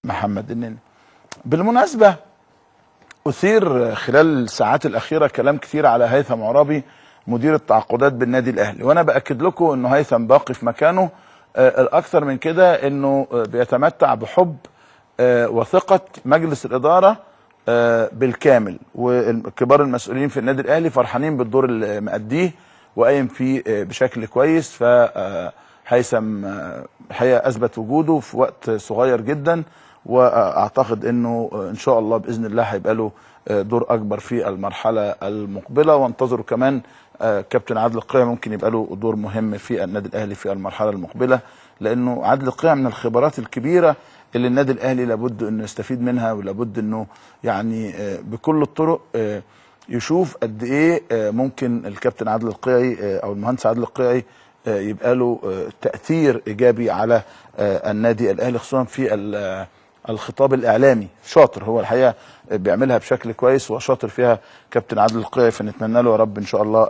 محمد النني. بالمناسبة أثير خلال الساعات الأخيرة كلام كثير على هيثم عرابي مدير التعاقدات بالنادي الأهلي، وأنا بأكد لكم أنه هيثم باقي في مكانه. الأكثر من كده أنه بيتمتع بحب وثقة مجلس الإدارة بالكامل، وكبار المسؤولين في النادي الأهلي فرحانين بالدور اللي مأديه وقايم فيه بشكل كويس. فهيثم الحقيقة أثبت وجوده في وقت صغير جدا، واعتقد انه ان شاء الله باذن الله هيبقى له دور اكبر في المرحله المقبله، وانتظروا كمان كابتن عادل القيعي ممكن يبقى له دور مهم في النادي الاهلي في المرحله المقبله، لانه عادل القيعي من الخبرات الكبيره اللي النادي الاهلي لابد انه يستفيد منها، ولابد انه يعني بكل الطرق يشوف قد ايه ممكن الكابتن عادل القيعي او المهندس عادل القيعي يبقى له تاثير ايجابي على النادي الاهلي، خصوصا في الخطاب الاعلامي. شاطر هو الحقيقه، بيعملها بشكل كويس وشاطر فيها كابتن عادل القيعي، فنتمنى له يا رب ان شاء الله